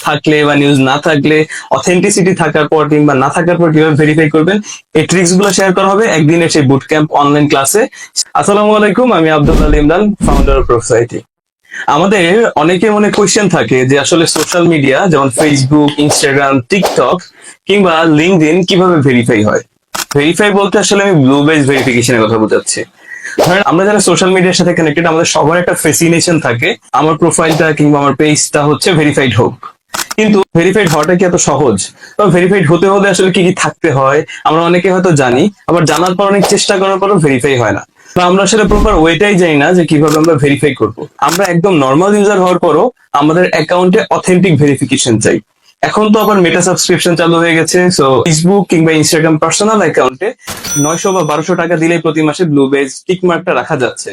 থাকলে বা নিউজ না থাকলে অথেন্টিসিটি থাকার পর কিংবা না থাকার পর কিভাবে ভেরিফাই করবেন, এই ট্রিক্স গুলো শেয়ার করা হবে একদিনের সেই বুট ক্যাম্প অনলাইন ক্লাসে। আসসালামু আলাইকুম, আমি আব্দুল আলী ইমরান, ফাউন্ডার অফ প্রফসাইটি। আমাদের অনেকের মনে কোয়েশ্চেন থাকে যে আসলে সোশ্যাল মিডিয়া যেমন ফেসবুক, ইনস্টাগ্রাম, টিকটক কিংবা লিঙ্কডইন কিভাবে ভেরিফাই হয়। ভেরিফাই বলতে আসলে আমি ব্লু বেস ভেরিফিকেশনের কথা বোঝাচ্ছি। ধরেন আমরা যারা সোশ্যাল মিডিয়ার সাথে কানেক্টেড, আমাদের সবার একটা ফেসিনেশন থাকে আমার প্রোফাইলটা কিংবা আমার পেজটা হচ্ছে ভেরিফাইড হোক। কিন্তু ভেরিফাইড হওয়াটা কি এত সহজ? বা ভেরিফাইড হতে হলে আসলে কি কি থাকতে হয় আমরা অনেকে হয়তো জানি, আবার জানার পর অনেক চেষ্টা করার পরও ভেরিফাই হয় না। বা আমরা আসলে প্রপার ওয়েটাই জানি না যে কিভাবে আমরা ভেরিফাই করব। আমরা একদম নর্মাল ইউজার হওয়ার পরও আমাদের অ্যাকাউন্টে অথেন্টিক ভেরিফিকেশন চাই। এখন তো আবার মেটা সাবস্ক্রিপশন চালু হয়ে গেছে, সো ফেসবুক কিংবা ইনস্টাগ্রাম পার্সোনাল অ্যাকাউন্টে 900 বা 1200 টাকা দিলেই প্রতি মাসে ব্লু বেজ টিক মার্কটা রাখা যাচ্ছে।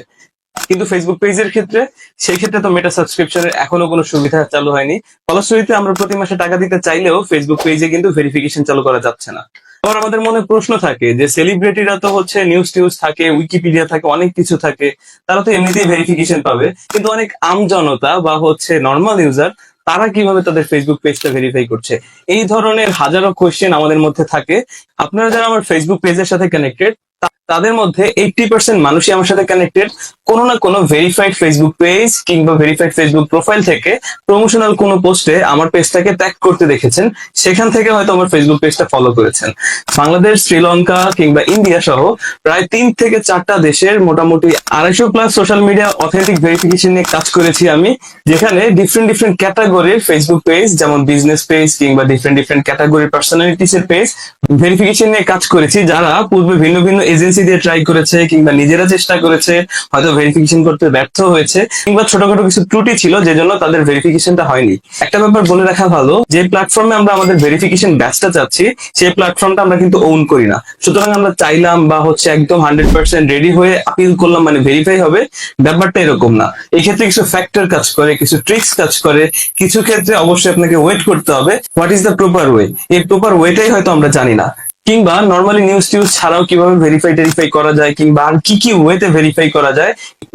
কিন্তু ফেসবুক পেজের ক্ষেত্রে, সেই ক্ষেত্রে তো মেটা সাবস্ক্রিপশনের এখনো কোনো সুবিধা চালু হয়নি। ফলশ্রুতিতে আমরা প্রতি মাসে টাকা দিতে চাইলেও ফেসবুক পেজে কিন্তু ভেরিফিকেশন চালু করা যাচ্ছে না। আবার আমাদের মনে প্রশ্ন থাকে যে সেলিব্রিটিরা তো হচ্ছে নিউজ টিউজ থাকে, উইকিপিডিয়া থাকে, অনেক কিছু থাকে, তারা তো এমনিতেই ভেরিফিকেশন পাবে, কিন্তু অনেক জনতা বা হচ্ছে নর্মাল ইউজার তারা কিভাবে তাদের ফেসবুক পেজটা ভেরিফাই করছে? এই ধরনের হাজারো কোয়েশ্চেন আমাদের মধ্যে থাকে। আপনারা যারা আমার ফেসবুক পেজের সাথে কানেক্টেড, তাদের মধ্যে 80% মানুষই আমার সাথে কানেক্টেড কোনো না কোনো ভেরিফাইড ফেসবুক পেজ কিংবা ভেরিফাইড ফেসবুক প্রোফাইল থেকে প্রমোশনাল কোনো পোস্টে আমার পেজটাকে ট্যাগ করতে দেখেছেন, সেখান থেকে হয়তো আমার ফেসবুক পেজটা ফলো করেছেন। বাংলাদেশ, শ্রীলঙ্কা কিংবা ইন্ডিয়া সহ প্রায় 3 থেকে 4টা দেশের মোটামুটি 250+ সোশ্যাল মিডিয়া অথেন্টিক ভেরিফিকেশন নিয়ে কাজ করেছি আমি, যেখানে ডিফারেন্ট ক্যাটাগরির ফেসবুক পেজ যেমন বিজনেস পেজ কিংবা ডিফারেন্ট ক্যাটাগরির পার্সোনালিটিস এর পেজ ভেরিফিকেশন নিয়ে কাজ করেছি, যারা পূর্বে ভিন্ন ভিন্ন এজেন্সি দিয়ে ট্রাই করেছে কিংবা নিজেরা চেষ্টা করেছে, হয়তো ভেরিফিকেশন করতে ব্যর্থ হয়েছে কিংবা ছোটখাটো কিছু ত্রুটি ছিল যে জন্য তাদের ভেরিফিকেশনটা হয়নি। একটা ব্যাপার বলে রাখা ভালো, যে প্ল্যাটফর্মে আমরা আমাদের ভেরিফিকেশন ব্যাচটা চাচ্ছি সেই প্ল্যাটফর্মটা আমরা কিন্তু ওন করি না। সুতরাং আমরা চাইলাম বা হচ্ছে একদম 100% রেডি হয়ে আপিল করলাম মানে ভেরিফাই হবে, ব্যাপারটা এরকম না। এই ক্ষেত্রে কিছু ফ্যাক্টর কাজ করে, কিছু ট্রিক্স কাজ করে, কিছু ক্ষেত্রে অবশ্যই আপনাকে ওয়েট করতে হবে। What is the proper way, এই প্রপার ওয়েটাই হয়তো আমরা জানি না। কিংবা নর্মালি নিউজ টিউজ ছাড়াও কিভাবে টেরিফাই করা যায় কিংবা আর কি কি ওয়েতে ভেরিফাই করা যায়,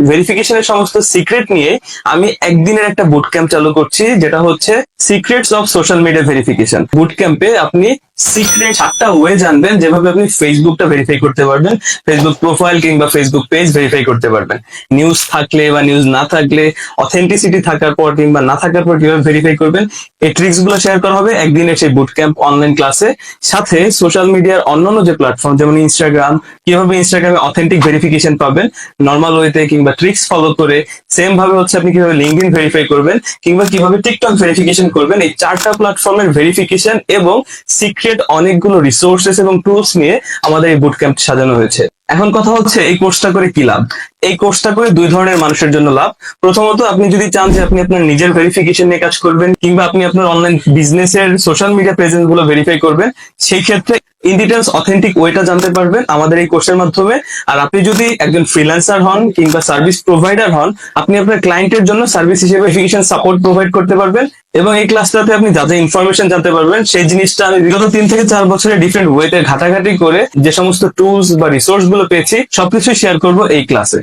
ভেরিফিকেশনের সমস্ত সিক্রেট নিয়ে আমি একদিনের একটা বুট ক্যাম্প চালু করছি, যেটা হচ্ছে secrets of social media verification. Boot ক্যাম্পে আপনি সিক্রেট 7টা ওয়ে জানবেন যেভাবে আপনি ফেসবুকটা ভেরিফাই করতে পারবেন, ফেসবুক প্রোফাইল কিংবা ফেসবুক পেজ ভেরিফাই করতে পারবেন। নিউজ থাকলে বা নিউজ না থাকলে, অথেন্টিসিটি থাকার পর কিংবা না থাকার পর কিভাবে ভেরিফাই করবেন, এই ট্রিক্স গুলো শেয়ার করা হবে একদিনের সেই বুট ক্যাম্প অনলাইন ক্লাসে। সাথে সোশ্যাল মিডিয়ার অন্যান্য যে প্ল্যাটফর্ম যেমন ইনস্টাগ্রাম, কিভাবে ইনস্টাগ্রামে অথেন্টিক ভেরিফিকেশন পাবেন নর্মাল ওয়েতে কিংবা ট্রিক্স ফলো করে, সেম ভাবে হচ্ছে আপনি কিভাবে লিঙ্কডইন ভেরিফাই করবেন কিংবা কিভাবে টিকটক ভেরিফিকেশন করবেন, এই 4টা প্ল্যাটফর্মের ভেরিফিকেশন এবং সিক্রেট অনেকগুলো রিসোর্সেস এবং টুলস নিয়ে আমাদের এই বুট ক্যাম্প সাজানো হয়েছে। এখন কথা হচ্ছে এই কোর্সটা করে কি লাভ? এই কোর্সটা করে 2 ধরনের মানুষের জন্য লাভ। প্রথমত, আপনি যদি চান যে আপনি আপনার নিজের ভেরিফিকেশন নিয়ে কাজ করবেন কিংবা আপনি আপনার অনলাইন বিজনেসের সোশ্যাল মিডিয়া প্রেজেন্স গুলো ভেরিফাই করবেন, সেই ক্ষেত্রে ইন ডিটেলস অথেন্টিক ওয়েটা জানতে পারবেন আমাদের এই কোর্সের মাধ্যমে। আর আপনি যদি একজন ফ্রিল্যান্সার হন কিংবা সার্ভিস প্রোভাইডার হন, আপনি আপনার ক্লায়েন্টের জন্য সার্ভিস হিসেবে ভেরিফিকেশন সাপোর্ট প্রোভাইড করতে পারবেন। এবং এই ক্লাসটাতে আপনি যা যা ইনফরমেশন জানতে পারবেন, সেই জিনিসটা আমি বিগত 3 থেকে 4 বছরের ডিফারেন্ট ওয়েতে ঘাটাঘাটি করে যে সমস্ত টুলস বা রিসোর্স গুলো পেয়েছি সবকিছু শেয়ার করবো এই ক্লাসে।